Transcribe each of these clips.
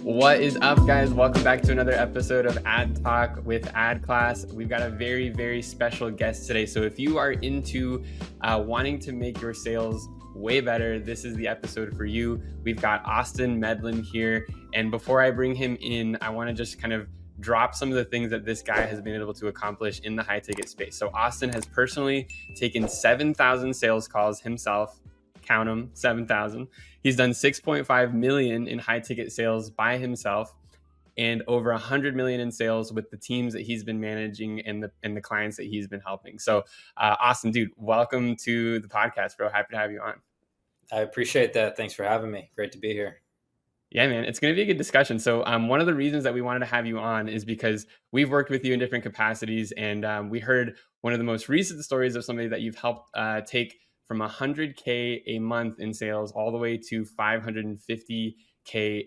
What is up, guys? Welcome back to another episode of AdTalk with AdClass. We've got a very, very special guest today. So if you are into wanting to make your sales way better, this is the episode for you. We've got Austin Medlin here. And before I bring him in, I want to just kind of drop some of the things that this guy has been able to accomplish in the high ticket space. So Austin has personally taken 7,000 sales calls himself. Count them, 7,000. He's done 6.5 million in high ticket sales by himself and over 100 million in sales with the teams that he's been managing and the clients that he's been helping. So Austin, dude, welcome to the podcast, bro. Happy to have you on. I appreciate that. Thanks for having me. Great to be here. Yeah, man, it's going to be a good discussion. So one of the reasons that we wanted to have you on is because we've worked with you in different capacities, and we heard one of the most recent stories of somebody that you've helped take from 100K a month in sales all the way to 550K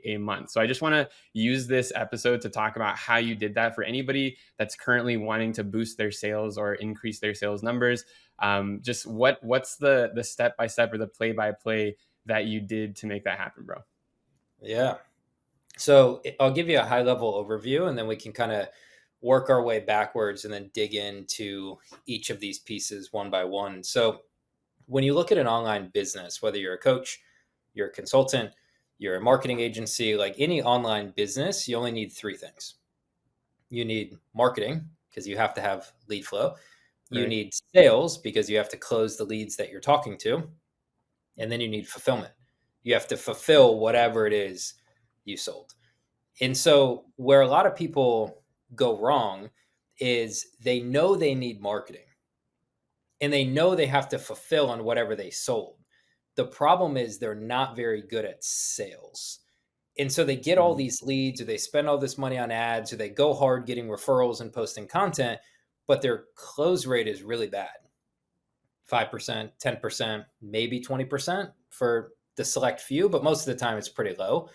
a month. So I just want to use this episode to talk about how you did that for anybody that's currently wanting to boost their sales or increase their sales numbers. Just what's the step-by-step or the play-by-play that you did to make that happen, bro? Yeah. So I'll give you a high level overview and then we can kind of work our way backwards and then dig into each of these pieces one by one. So when you look at an online business, whether you're a coach, you're a consultant, you're a marketing agency, like any online business, you only need three things. You need marketing because you have to have lead flow. You Right. need sales because you have to close the leads that you're talking to. And then you need fulfillment. You have to fulfill whatever it is you sold. And so where a lot of people go wrong is they know they need marketing and they know they have to fulfill on whatever they sold. The problem is they're not very good at sales. And so they get all these leads or they spend all this money on ads or they go hard getting referrals and posting content, but their close rate is really bad. 5%, 10%, maybe 20% for the select few, but most of the time it's pretty low.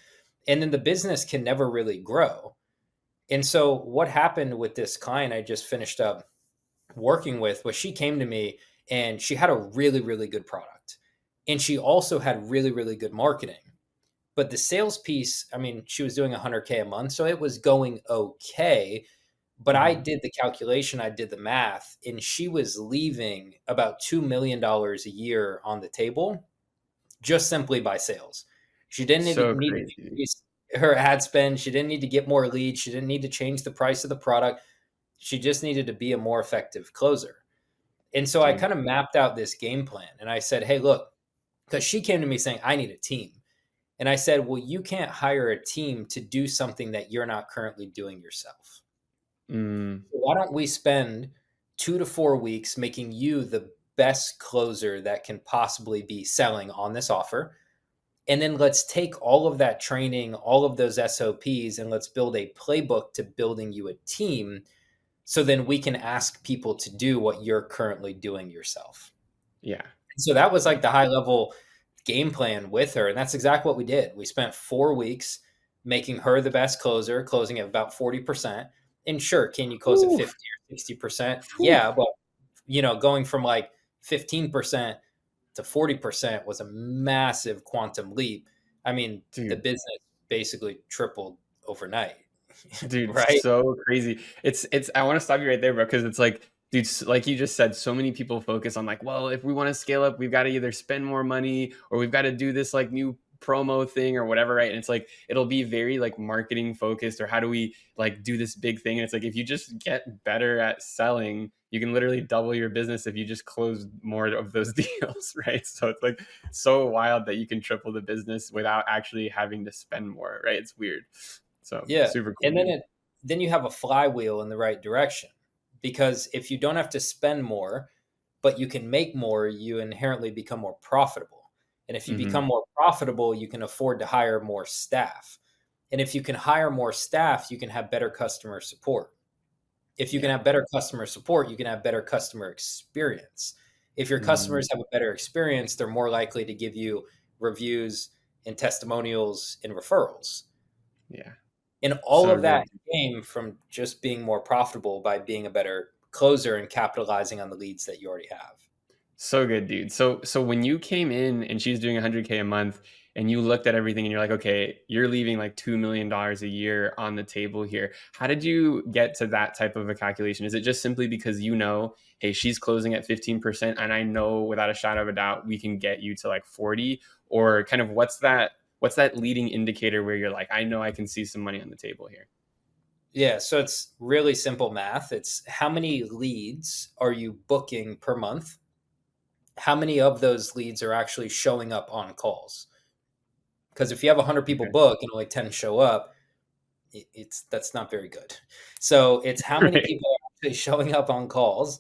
And then the business can never really grow. And so what happened with this client I just finished up working with was she came to me and she had a really, really good product. And she also had really, really good marketing. But the sales piece, I mean, she was doing 100K a month. So it was going okay. But I did the calculation, I did the math, and she was leaving about $2 million a year on the table just simply by sales. She didn't need So to crazy. increase her ad spend. She didn't need to get more leads. She didn't need to change the price of the product. She just needed to be a more effective closer. And so I Dude. kind of mapped out this game plan and I said, hey, look, because she came to me saying, I need a team. And I said, well, you can't hire a team to do something that you're not currently doing yourself. Mm, Why don't we spend 2 to 4 weeks making you the best closer that can possibly be selling on this offer? And then let's take all of that training, all of those SOPs, and let's build a playbook to building you a team. So then we can ask people to do what you're currently doing yourself. yeah. So that was like the high level game plan with her. And that's exactly what we did. We spent 4 weeks making her the best closer, closing at about 40%. And sure, can you close at Ooh, 50 or 60%? ooh. Yeah, but going from like 15% to 40% was a massive quantum leap. I mean, the Dude, business basically tripled overnight, dude, right? so crazy. I want to stop you right there, bro, because it's like, dude, like you just said, so many people focus on like, well, if we want to scale up, we've got to either spend more money or we've got to do this like new promo thing or whatever, right? And it's like it'll be very like marketing focused, or how do we like do this big thing? And it's like if you just get better at selling, you can literally double your business if you just close more of those deals, right? So it's like so wild that you can triple the business without actually having to spend more, right? It's weird. So Yeah. super cool, And then dude. then you have a flywheel in the right direction. Because if you don't have to spend more, but you can make more, you inherently become more profitable. And if you Mm-hmm. become more profitable, you can afford to hire more staff. And if you can hire more staff, you can have better customer support. If you can Yeah. have better customer support, you can have better customer experience. If your Mm, customers have a better experience, they're more likely to give you reviews and testimonials and referrals. yeah. And all So of good. that came from just being more profitable by being a better closer and capitalizing on the leads that you already have. So good, dude. So when you came in and she's doing 100K a month, and you looked at everything and you're like, okay, you're leaving like $2 million a year on the table here. How did you get to that type of a calculation? Is it just simply because hey, she's closing at 15%, and I know without a shadow of a doubt we can get you to like 40? Or kind of what's that leading indicator where you're like, I know I can see some money on the table here? Yeah, so it's really simple math. It's how many leads are you booking per month? How many of those leads are actually showing up on calls? Because if you have 100 people Okay. book and only 10 show up, that's not very good. So it's how many Right. people are actually showing up on calls,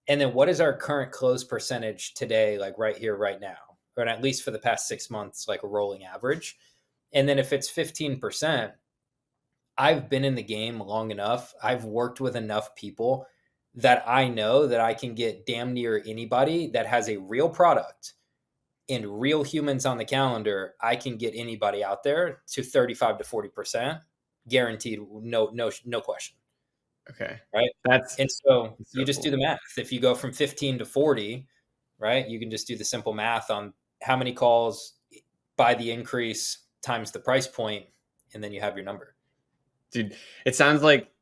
and then what is our current close percentage today, like right here, right now, or at least for the past 6 months, like a rolling average. And then if it's 15%, I've been in the game long enough. I've worked with enough people that I know that I can get damn near anybody that has a real product and real humans on the calendar. I can get anybody out there to 35 to 40% guaranteed. No question. Okay. Right. That's And so you so just do cool. the math. If you go from 15 to 40, right, you can just do the simple math on how many calls by the increase times the price point, and then you have your number. Dude, it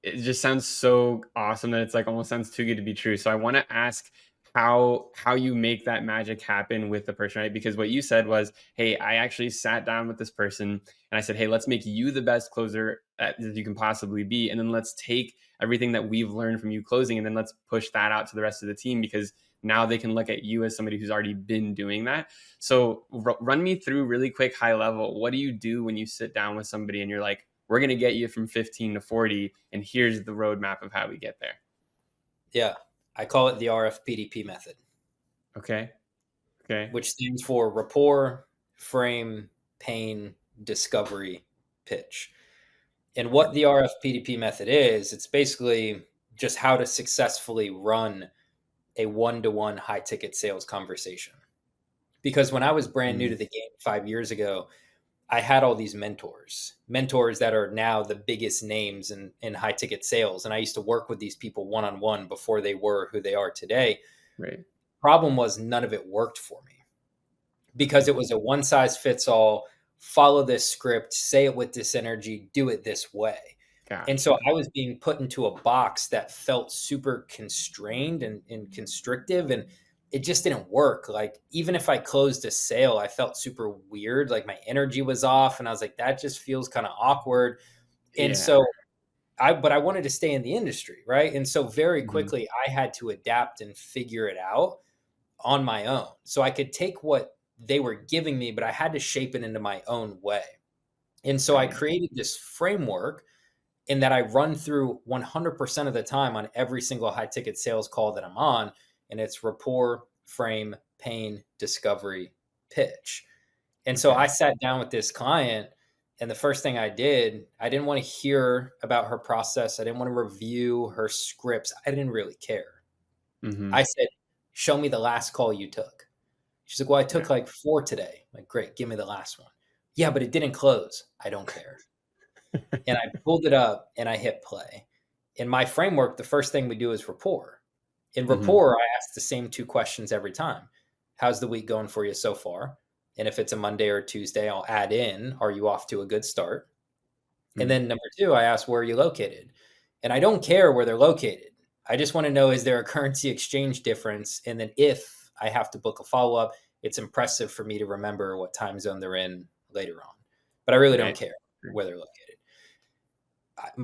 just sounds so awesome that it's like almost sounds too good to be true. So I want to ask how you make that magic happen with the person, right? Because what you said was, hey, I actually sat down with this person and I said, hey, let's make you the best closer that you can possibly be, and then let's take everything that we've learned from you closing, and then let's push that out to the rest of the team, because now they can look at you as somebody who's already been doing that. So run me through really quick, high level. What do you do when you sit down with somebody and you're like, we're going to get you from 15 to 40, and here's the roadmap of how we get there? Yeah. I call it the RFPDP method, Okay. Okay. which stands for rapport, frame, pain, discovery, pitch. And what the RFPDP method is, it's basically just how to successfully run a one-to-one high ticket sales conversation. Because when I was brand new to Mm, the game 5 years ago, I had all these mentors that are now the biggest names in high ticket sales. And I used to work with these people one on one before they were who they are today. right. Problem was, none of it worked for me because it was a one size fits all, follow this script, say it with this energy, do it this way. And so Gotcha. I was being put into a box that felt super constrained and constrictive, and it just didn't work. Like, even if I closed a sale, I felt super weird. Like, my energy was off, and I was like, that just feels kind of awkward. And Yeah. so but I wanted to stay in the industry, right? And so very Hmm. quickly I had to adapt and figure it out on my own. So I could take what they were giving me, but I had to shape it into my own way. And so I Right. created this framework in that I run through 100% of the time on every single high ticket sales call that I'm on. And it's rapport, frame, pain, discovery, pitch. And so I Okay. sat down with this client, and the first thing I did, I didn't want to hear about her process. I didn't want to review her scripts. I didn't really care. Hmm. I said, show me the last call you took. She's like, well, I Yeah. took like 4 today. I'm like, great, give me the last one. Yeah, but it didn't close. I don't care. And I pulled it up and I hit play. In my framework, the first thing we do is rapport. In Hmm. rapport, I ask the same 2 questions every time. How's the week going for you so far? And if it's a Monday or Tuesday, I'll add in, are you off to a good start? And Mm. then number 2, I ask, where are you located? And I don't care where they're located. I just want to know, is there a currency exchange difference? And then if I have to book a follow up, it's impressive for me to remember what time zone they're in later on. But I really don't Right. care where they're located.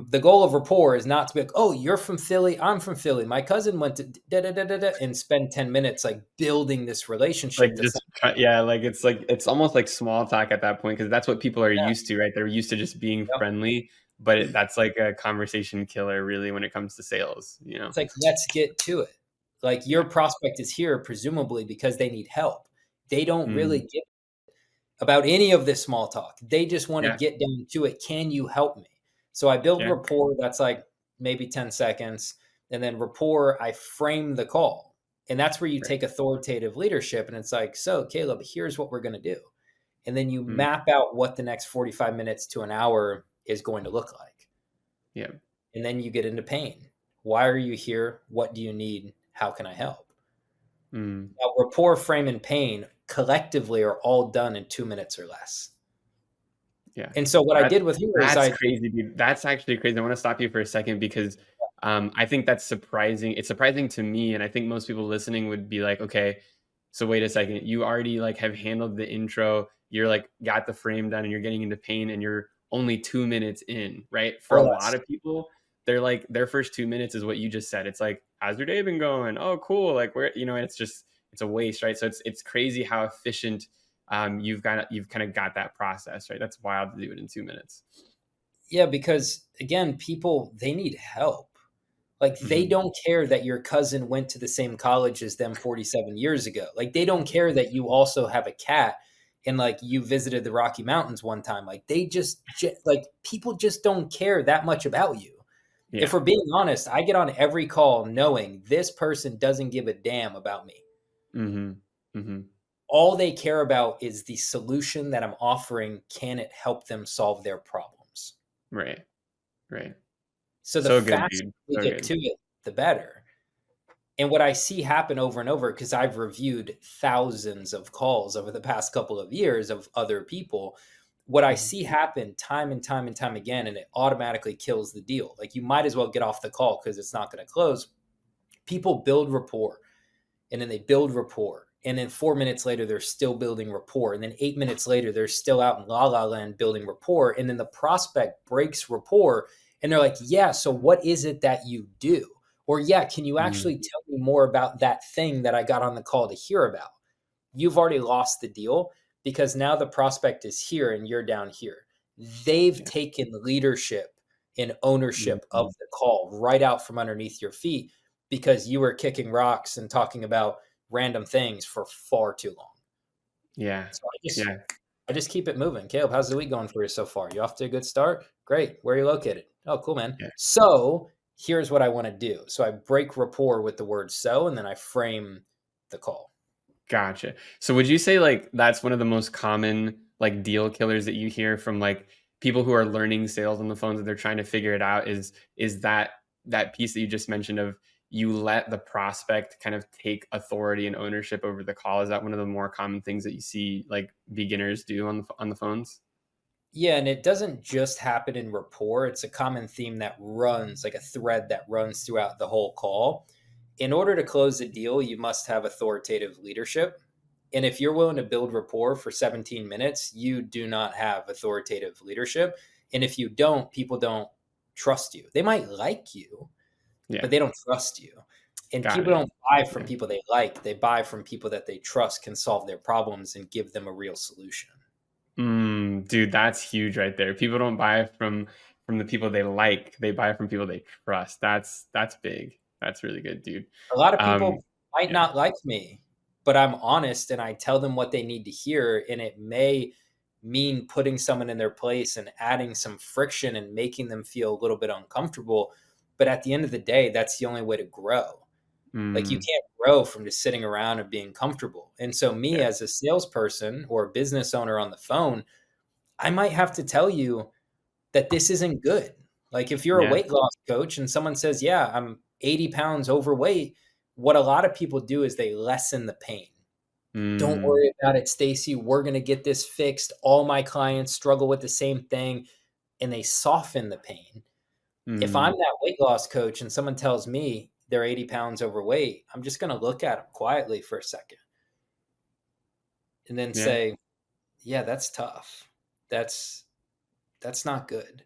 The goal of rapport is not to be like, oh, you're from Philly, I'm from Philly, my cousin went to da da da da da, and spend 10 minutes like building this Like relationship that's just yeah, like it's almost like small talk at that point, because that's what people are like, used to, right? They're used to just being yeah, friendly, but that's like a conversation killer, really, when it comes to sales. You know? it's like, let's get to it. Like, your Yeah. prospect is here presumably because they need help. They don't really Mm. give about any of this small talk. They just want to Yeah. get down to it. Can you help me? So I build Yeah. rapport that's like maybe 10 seconds. And then rapport, I frame the call. And that's where you Right. take authoritative leadership. And it's like, so Caleb, here's what we're going to do. And then you Mm. map out what the next 45 minutes to an hour is going to look like. Yeah. And then you get into pain. Why are you here? What do you need? How can I help? Mm. Now, rapport, frame, and pain collectively are all done in 2 minutes or less. Yeah. And so what I That did with her is that's crazy, dude. That's actually crazy. I wanna stop you for a second because, I think that's surprising. It's surprising to me, and I think most people listening would be like, "Okay, so wait a second. You already, like, have handled the intro. You're, like, got the frame done, and you're getting into paint, and you're only 2 minutes in," right? For or a lot less. of people, they're like their first 2 minutes is what you just said. It's like, "How's your day been going? Oh, cool." Like, where and it's just it's a waste, right? So it's crazy how efficient you've kind of got that process, right? That's wild to do it in 2 minutes. Yeah, because again, people, they need help. Like, they Hmm. don't care that your cousin went to the same college as them 47 years ago. Like, they don't care that you also have a cat and, like, you visited the Rocky Mountains one time. Like, they like, people just don't care that much about you. If Yeah. we're being honest, I get on every call knowing this person doesn't give a damn about me. Hmm. Hmm. All they care about is the solution that I'm offering. Can it help them solve their problems? Right. Right. So the So good, faster dude. we So get good. to it, the better. And what I see happen over and over, because I've reviewed thousands of calls over the past couple of years of other people, what I Mhm. see happen time and time and time again, and it automatically kills the deal. Like, you might as well get off the call because it's not going to close. People build rapport, and then they build rapport. And then 4 minutes later, they're still building rapport. And then 8 minutes later, they're still out in la la land building rapport. And then the prospect breaks rapport and they're like, yeah, so what is it that you do? Or, yeah, can you Mm. actually tell me more about that thing that I got on the call to hear about? You've already lost the deal because now the prospect is here and you're down here. They've Yeah. taken leadership and ownership of Mhm. the call right out from underneath your feet because you were kicking rocks and talking about random things for far too long. Yeah. So Yeah. I just keep it moving. Caleb, how's the week going for you so far? You off to a good start? Great. Where are you located? Oh, cool, man. Yeah. So here's what I want to do. So I break rapport with the word so, and then I frame the call. Gotcha. So would you say, like, that's one of the most common, like, deal killers that you hear from, like, people who are learning sales on the phones and they're trying to figure it out is that piece that you just mentioned of you let the prospect kind of take authority and ownership over the call? Is that one of the more common things that you see, like, beginners do on the phones? Yeah, and it doesn't just happen in rapport. It's a common theme that runs like a thread that runs throughout the whole call. In order to close a deal, you must have authoritative leadership. And if you're willing to build rapport for 17 minutes, you do not have authoritative leadership. And if you don't, people don't trust you. They might like you, Yeah. but they don't trust you. And Got people it. don't buy from Yeah. people they like. They buy from people that they trust can solve their problems and give them a real solution. Dude, that's huge right there. People don't buy from the people they like. They buy from people they trust. That's big. That's really good, dude. A lot of Um, people might yeah. not like me, but I'm honest and I tell them what they need to hear. And it may mean putting someone in their place and adding some friction and making them feel a little bit uncomfortable. But at the end of the day, that's the only way to grow. Like, you Mm, can't grow from just sitting around and being comfortable. And so, me yeah. as a salesperson or a business owner on the phone, I might have to tell you that this isn't good. Like, if you're a Yeah. weight loss coach and someone says, yeah, I'm 80 pounds overweight, what a lot of people do is they lessen the pain. Don't Mm, worry about it, Stacy. We're going to get this fixed. All my clients struggle with the same thing, and they soften the pain. If I'm mm, that weight loss coach and someone tells me they're 80 pounds overweight, I'm just going to look at them quietly for a second and then yeah. say, yeah, that's tough. That's that's not good.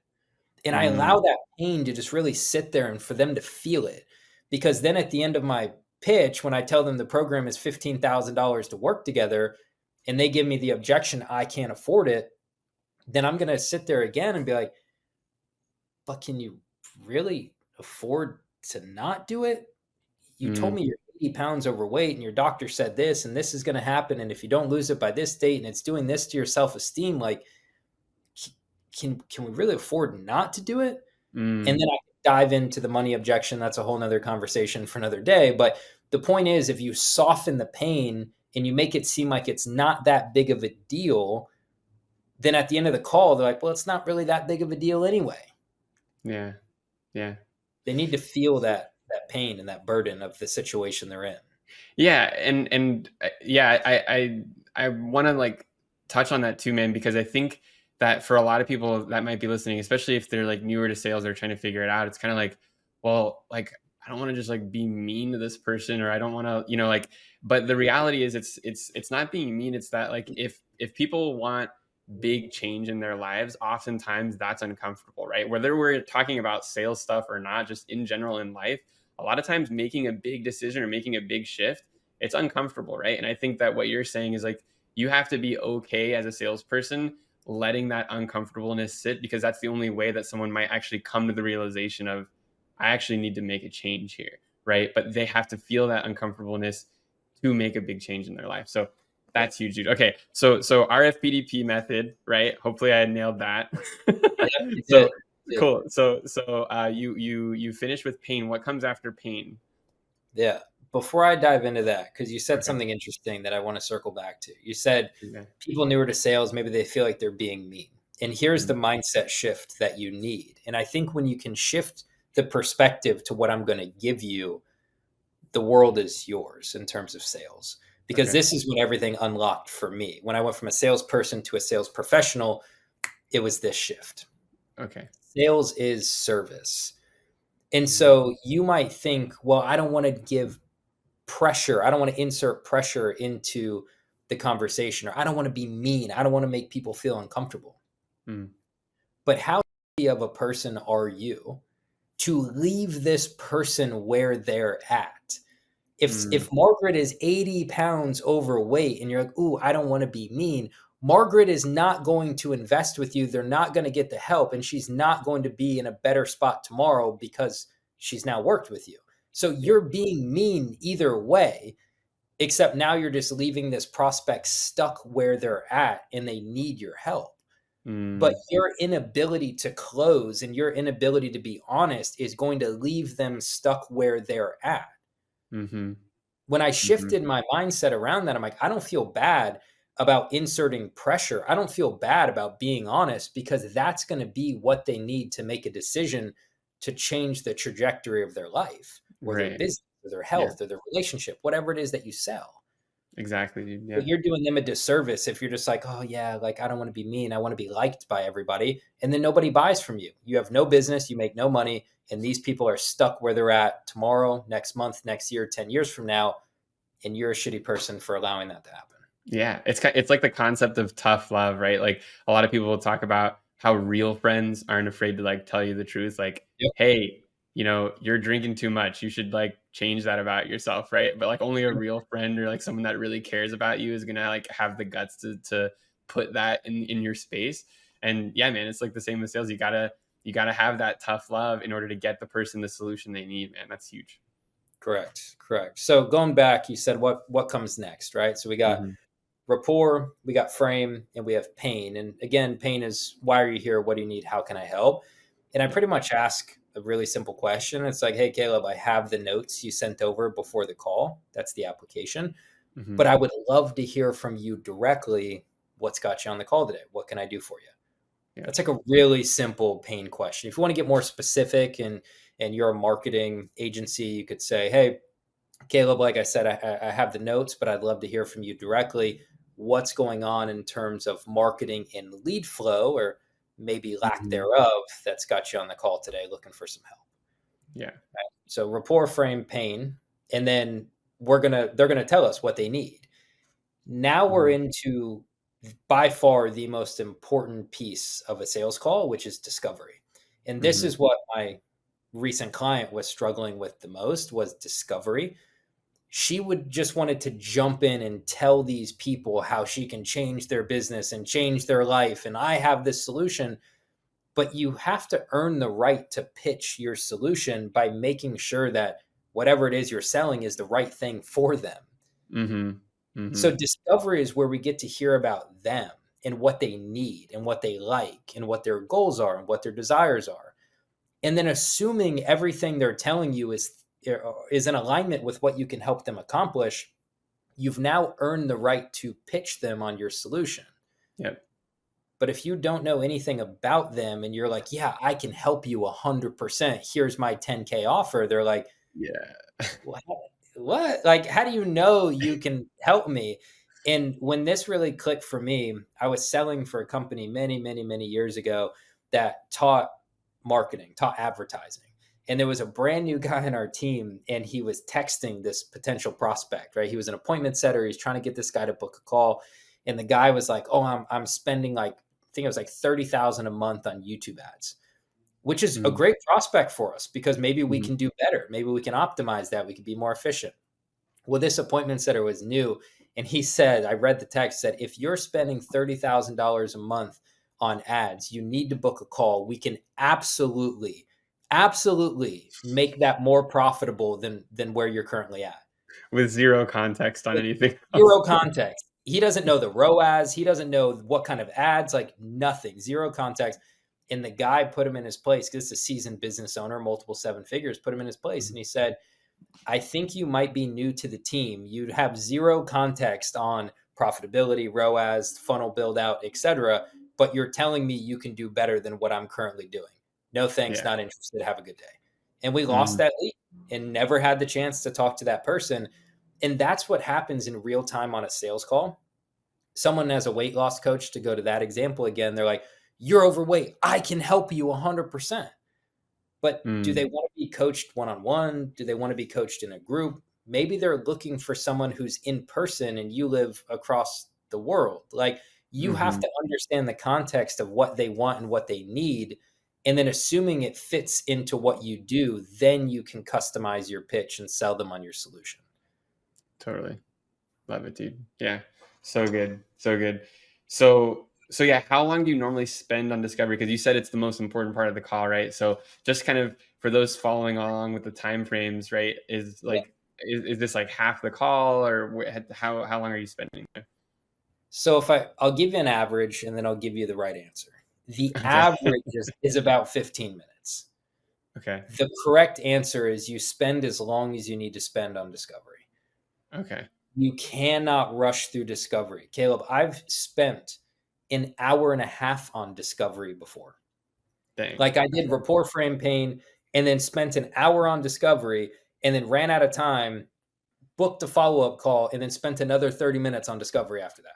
And I Mm, allow that pain to just really sit there and for them to feel it. Because then at the end of my pitch, when I tell them the program is $15,000 to work together and they give me the objection, I can't afford it, then I'm going to sit there again and be like, but can you really afford to not do it? You told mm, me you're 80 pounds overweight and your doctor said this and this is going to happen. And if you don't lose it by this date and it's doing this to your self esteem, like, can we really afford not to do it? And mm, then I can dive into the money objection. That's a whole nother conversation for another day. But the point is, if you soften the pain and you make it seem like it's not that big of a deal, then at the end of the call, they're like, well, it's not really that big of a deal anyway. yeah. Yeah. They need to feel that pain and that burden of the situation they're in. Yeah, and yeah, I want to like touch on that too, man, because I think that for a lot of people that might be listening, especially if they're like newer to sales or trying to figure it out, it's kind of like, well, like I don't want to just like be mean to this person, or I don't want to, like, but the reality is it's not being mean. It's that like if people want big change in their lives, oftentimes that's uncomfortable, right? Whether we're talking about sales stuff or not, just in general in life, a lot of times making a big decision or making a big shift, it's uncomfortable, right? And I think that what you're saying is like you have to be okay as a salesperson letting that uncomfortableness sit, because that's the only way that someone might actually come to the realization of I actually need to make a change here, right? But they have to feel that uncomfortableness to make a big change in their life. So Yep. that's huge, dude. Okay, so RFPDP method, right? Hopefully, I nailed that. Yep, you did. So cool. So you finish with pain. What comes after pain? Yeah. Before I dive into that, because you said Okay. something interesting that I want to circle back to. You said Yeah. people newer to sales, maybe they feel like they're being mean. And here's Mm. the mindset shift that you need. And I think when you can shift the perspective to what I'm going to give you, the world is yours in terms of sales. Because Okay. this is what everything unlocked for me. When I went from a salesperson to a sales professional, it was this shift. Okay. Sales is service. And Mm. so you might think, well, I don't want to give pressure. I don't want to insert pressure into the conversation, or I don't want to be mean. I don't want to make people feel uncomfortable. Mm. But how of a person are you to leave this person where they're at? Mm. If Margaret is 80 pounds overweight and you're like, ooh, I don't want to be mean, Margaret is not going to invest with you. They're not going to get the help, and she's not going to be in a better spot tomorrow because she's now worked with you. So Yeah. you're being mean either way, except now you're just leaving this prospect stuck where they're at and they need your help. But Mm. your inability to close and your inability to be honest is going to leave them stuck where they're at. Mm-hmm. When I Mm-hmm. shifted my mindset around that, I'm like, I don't feel bad about inserting pressure. I don't feel bad about being honest, because that's going to be what they need to make a decision to change the trajectory of their life or their Right. business or their Yeah. health or their relationship, whatever it is that you sell. Exactly, dude. Yeah. But you're doing them a disservice if you're just like, oh, yeah, like I don't want to be mean. I want to be liked by everybody. And then nobody buys from you. You have no business, you make no money. And these people are stuck where they're at tomorrow, next month, next year, 10 years from now. And you're a shitty person for allowing that to happen. Yeah, it's like the concept of tough love, right? Like a lot of people will talk about how real friends aren't afraid to like tell you the truth, like, Yep. hey, you're drinking too much. You should like change that about yourself, right? But like only a real friend or like someone that really cares about you is gonna like have the guts to put that in your space. And yeah, man, it's like the same with sales. You gotta have that tough love in order to get the person the solution they need, man. That's huge. Correct. Correct. So going back, you said what comes next, right? So we got Hmm. rapport, we got frame, and we have pain. And again, pain is why are you here? What do you need? How can I help? And I Yeah. pretty much ask a really simple question. It's like, hey, Caleb, I have the notes you sent over before the call. That's the application. Hmm. But I would love to hear from you directly. What's got you on the call today? What can I do for you? Yeah. That's like a really simple pain question. If you want to get more specific and you're a marketing agency, you could say, hey, Caleb, like I said, I have the notes, but I'd love to hear from you directly. What's going on in terms of marketing and lead flow, or maybe lack Hmm. thereof, that's got you on the call today looking for some help? Yeah. So rapport, frame, pain, and then they're gonna tell us what they need. Now we're Hmm. into by far the most important piece of a sales call, which is discovery. And this Hmm. is what my recent client was struggling with the most, was discovery. She would just wanted to jump in and tell these people how she can change their business and change their life, and I have this solution. But you have to earn the right to pitch your solution by making sure that whatever it is you're selling is the right thing for them. Hmm. So Hmm. discovery is where we get to hear about them and what they need and what they like and what their goals are and what their desires are. And then assuming everything they're telling you is in alignment with what you can help them accomplish, you've now earned the right to pitch them on your solution. Yep. But if you don't know anything about them and you're like, yeah, I can help you 100%, here's my 10K offer, they're like, Yeah. what? What? Like, how do you know you can help me? And when this really clicked for me, I was selling for a company many, many, many years ago that taught marketing, taught advertising. And there was a brand new guy in our team, and he was texting this potential prospect, right? He was an appointment setter. He's trying to get this guy to book a call. And the guy was like, oh, I'm spending like, I think it was like 30,000 a month on YouTube ads, which is a Mm-hmm. great prospect for us because maybe we Mm-hmm. can do better. Maybe we can optimize that. We can be more efficient. Well, this appointment setter was new, and he said, I read the text, said, if you're spending $30,000 a month on ads, you need to book a call. We can absolutely, absolutely make that more profitable than where you're currently at. With zero context on With anything else. zero context. He doesn't know the ROAS. He doesn't know what kind of ads, like nothing, zero context. And the guy put him in his place because it's a seasoned business owner, multiple seven figures, put him in his place. And he said, I think you might be new to the team. You'd have zero context on profitability, ROAS, funnel build out, etc. But you're telling me you can do better than what I'm currently doing. No thanks, Yeah. not interested. Have a good day. And we lost Mm-hmm. that lead and never had the chance to talk to that person. And that's what happens in real time on a sales call. Someone as a weight loss coach, to go to that example again, they're like, you're overweight. I can help you 100%. But do Mm. they want to be coached one-on-one? Do they want to be coached in a group? Maybe they're looking for someone who's in person and you live across the world. Like, you have Mm-hmm. to understand the context of what they want and what they need. And then assuming it fits into what you do, then you can customize your pitch and sell them on your solution. Totally. Love it, dude. Yeah. So good. So good. So yeah, how long do you normally spend on discovery? Because you said it's the most important part of the call, right? So just kind of for those following along with the time frames, right? Is Yeah. like is this like half the call, or how long are you spending there? So if I'll give you an average and then I'll give you the right answer. The Okay. average is about 15 minutes. Okay. The correct answer is you spend as long as you need to spend on discovery. Okay. You cannot rush through discovery. Caleb, I've spent an hour and a half on discovery before. Dang. Like, I did Okay. rapport frame pain and then spent an hour on discovery and then ran out of time, booked a follow-up call, and then spent another 30 minutes on discovery after that.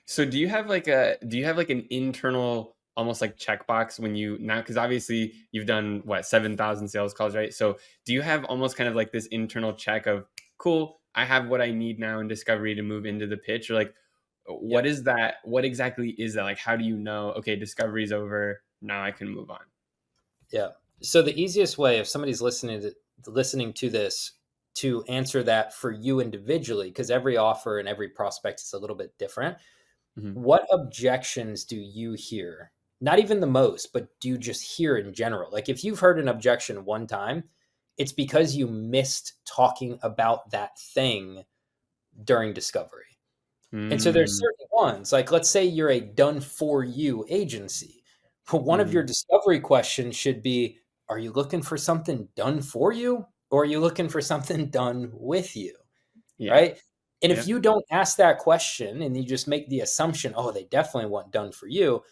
So do you have like an internal almost like checkbox when you now, because obviously you've done what 7,000 sales calls, right? So do you have almost kind of like this internal check of cool, I have what I need now in discovery to move into the pitch, or like what Yep. is that? What exactly is that? Like how do you know, okay, discovery's over, now I can move on? Yeah. So the easiest way, if somebody's listening to this, to answer that for you individually, because every offer and every prospect is a little bit different. Hmm. What objections do you hear? Not even the most, but do you just hear in general? Like, if you've heard an objection one time, it's because you missed talking about that thing during discovery. And so there's Mm, certain ones, like let's say you're a done for you agency. But one of hmm. your discovery questions should be, are you looking for something done for you? Or are you looking for something done with you? Yeah. Right? And if Yep. you don't ask that question and you just make the assumption, oh, they definitely want done for you,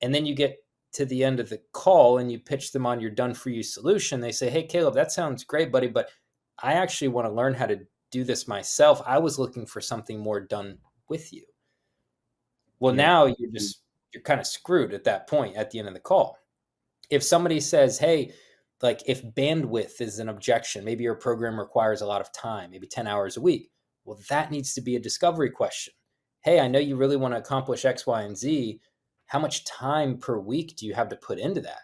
and then you get to the end of the call and you pitch them on your done for you solution, they say, hey, Caleb, that sounds great, buddy, but I actually want to learn how to do this myself. I was looking for something more done with you. Well, Yep. now you're kind of screwed at that point at the end of the call. If somebody says, hey, like if bandwidth is an objection, maybe your program requires a lot of time, maybe 10 hours a week. Well, that needs to be a discovery question. Hey, I know you really want to accomplish X, Y, and Z. How much time per week do you have to put into that?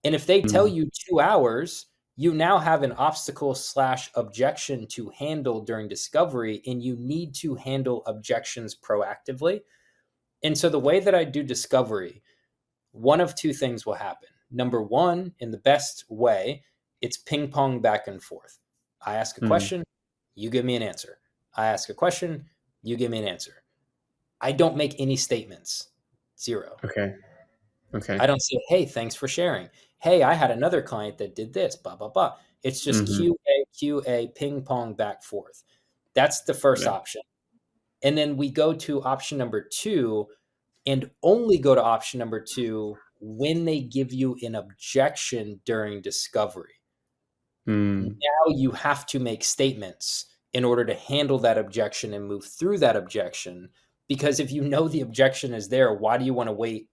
And if they tell Mm, you 2 hours, you now have an obstacle slash objection to handle during discovery, and you need to handle objections proactively. And so the way that I do discovery, one of two things will happen. Number one, in the best way, it's ping pong back and forth. I ask a mm. question, you give me an answer. I ask a question, you give me an answer. I don't make any statements. Zero. Okay. Okay. I don't say, hey, thanks for sharing. Hey, I had another client that did this, blah, blah, blah. It's just Hmm. QA, ping pong back forth. That's the first Yeah. option. And then we go to option number two, and only go to option number two when they give you an objection during discovery. Mm, Now you have to make statements. in order to handle that objection and move through that objection. Because if you know the objection is there, why do you want to wait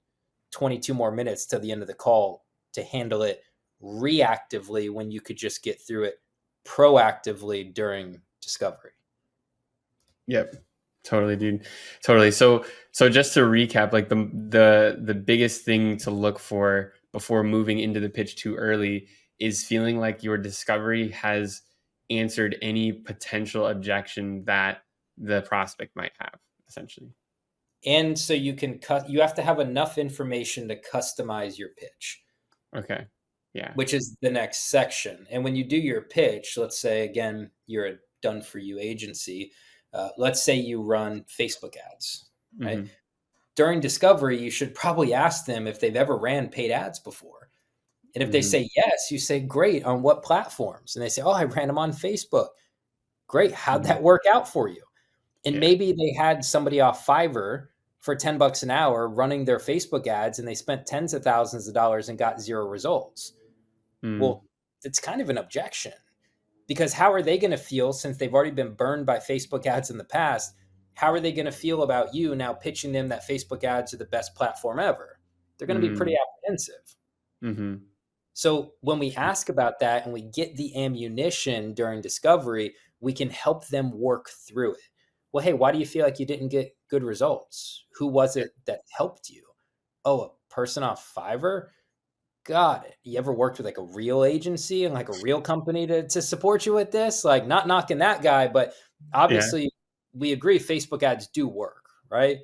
22 more minutes till the end of the call to handle it reactively when you could just get through it proactively during discovery? Yep. Totally, dude. Totally. So just to recap, like the biggest thing to look for before moving into the pitch too early is feeling like your discovery has answered any potential objection that the prospect might have, essentially. And so you have to have enough information to customize your pitch, Okay. Yeah. which is the next section. And when you do your pitch, let's say again you're a done for you agency, let's say you run Facebook ads, right? Mm-hmm. During discovery, you should probably ask them if they've ever ran paid ads before. And if they Mm-hmm. say yes, you say, great, on what platforms? And they say, oh, I ran them on Facebook. Great. How'd Mm-hmm. that work out for you? And Yeah. maybe they had somebody off Fiverr for $10 an hour running their Facebook ads and they spent tens of thousands of dollars and got zero results. Mm. Well, it's kind of an objection, because how are they going to feel since they've already been burned by Facebook ads in the past? How are they going to feel about you now pitching them that Facebook ads are the best platform ever? They're going to be pretty Mm. apprehensive. Mm-hmm. So when we ask about that and we get the ammunition during discovery, we can help them work through it. Well, hey, why do you feel like you didn't get good results? Who was it that helped you? Oh, a person off Fiverr? Got it. You ever worked with like a real agency and like a real company to support you with this? Like, not knocking that guy, but Yeah. obviously we agree Facebook ads do work, right?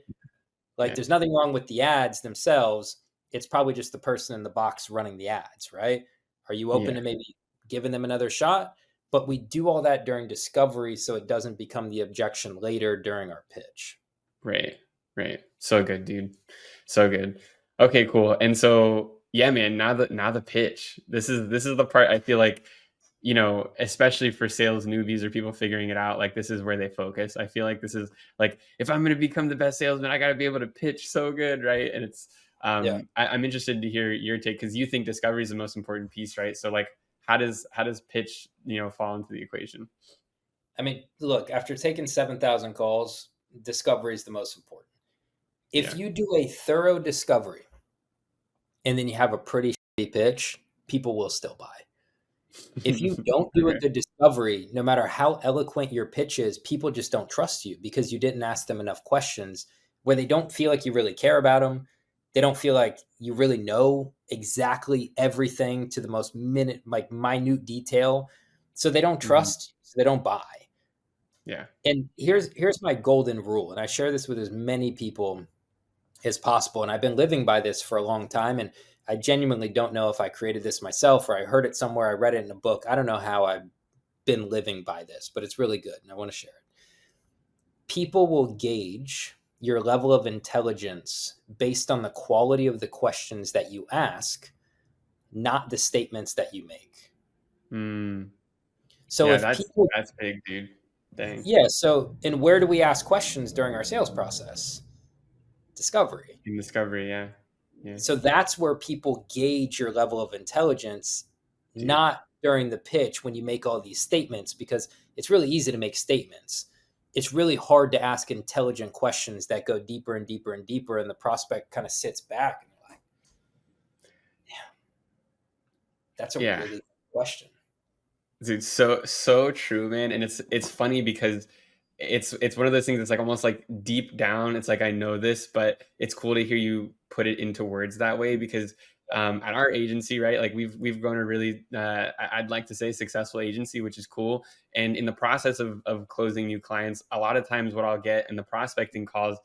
Like, Yeah. there's nothing wrong with the ads themselves. It's probably just the person in the box running the ads, right? Are you open Yeah. to maybe giving them another shot? But we do all that during discovery so it doesn't become the objection later during our pitch. Right. Right. So good, dude. So good. Okay, cool. And so yeah, man, now the pitch. This is the part I feel like, especially for sales newbies or people figuring it out, like this is where they focus. I feel like this is like if I'm gonna become the best salesman, I gotta be able to pitch so good, right? And it's Yeah. I'm interested to hear your take because you think discovery is the most important piece, right? So like how does pitch, fall into the equation? I mean, look, after taking 7,000 calls, discovery is the most important. If Yeah. you do a thorough discovery and then you have a pretty shitty pitch, people will still buy. If you don't do a Okay. good discovery, no matter how eloquent your pitch is, people just don't trust you because you didn't ask them enough questions where they don't feel like you really care about them. They don't feel like you really know exactly everything to the most minute detail. So they don't Mhm. trust you, so they don't buy. Yeah. And here's my golden rule, and I share this with as many people as possible. And I've been living by this for a long time. And I genuinely don't know if I created this myself or I heard it somewhere, I read it in a book. I don't know how I've been living by this, but it's really good. And I want to share it. People will gauge your level of intelligence based on the quality of the questions that you ask, not the statements that you make. Mm. So Yeah, if that's people, that's big, dude. Dang. yeah. So, and where do we ask questions during our sales process? Discovery. In discovery, yeah. Yeah. So that's where people gauge your level of intelligence, Dude. not during the pitch when you make all these statements, because it's really easy to make statements. It's really hard to ask intelligent questions that go deeper and deeper and deeper, and the prospect kind of sits back and you're like, yeah, that's a Yeah. really good question. Dude, so true, man. And it's funny because it's one of those things that's like almost like deep down, it's like I know this, but it's cool to hear you put it into words that way because at our agency, right? Like we've grown a really I'd like to say successful agency, which is cool. And in the process of closing new clients, a lot of times what I'll get in the prospecting calls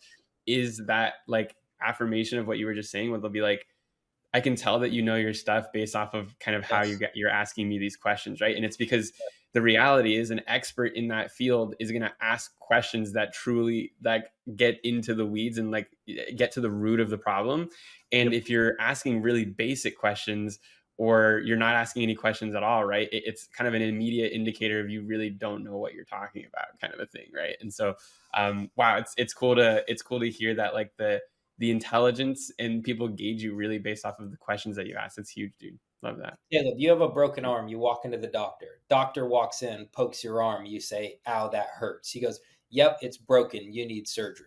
is that like affirmation of what you were just saying, where they'll be like, I can tell that you know your stuff based off of kind of how Yes. you're asking me these questions, right? And it's because the reality is an expert in that field is going to ask questions that truly like get into the weeds and like get to the root of the problem. And Yep. if you're asking really basic questions or you're not asking any questions at all, right? It's kind of an immediate indicator of you really don't know what you're talking about, kind of a thing, right? And so, wow, it's cool to hear that like the intelligence, and people gauge you really based off of the questions that you ask. It's huge, dude. Love that. Caleb, you have a broken arm. You walk into the doctor. Doctor walks in, pokes your arm. You say, ow, that hurts. He goes, yep, it's broken. You need surgery.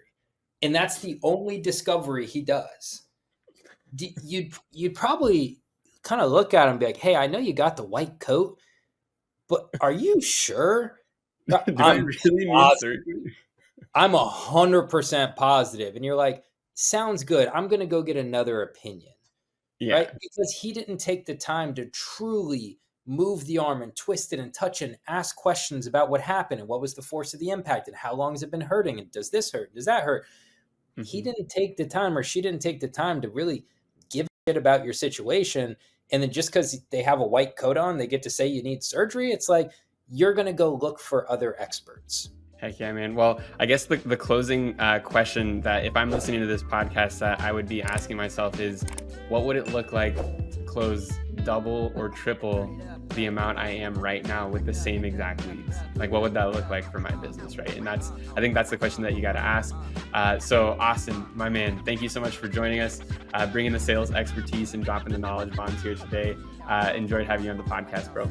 And that's the only discovery he does. You'd probably kind of look at him and be like, hey, I know you got the white coat, but are you sure? Do I really need surgery? I'm 100% positive. And you're like, sounds good. I'm going to go get another opinion. Yeah. Right? Because he didn't take the time to truly move the arm and twist it and touch it and ask questions about what happened and what was the force of the impact and how long has it been hurting and does this hurt? Does that hurt? Mm-hmm. He didn't take the time, or she didn't take the time to really give a shit about your situation. And then just because they have a white coat on, they get to say you need surgery. It's like, you're going to go look for other experts. Heck yeah, man. Well, I guess the closing question that if I'm listening to this podcast that I would be asking myself is, what would it look like to close double or triple the amount I am right now with the same exact leads? Like, what would that look like for my business, right? And I think that's the question that you got to ask. So Austin, my man, thank you so much for joining us, bringing the sales expertise and dropping the knowledge bombs here today. Enjoyed having you on the podcast, bro.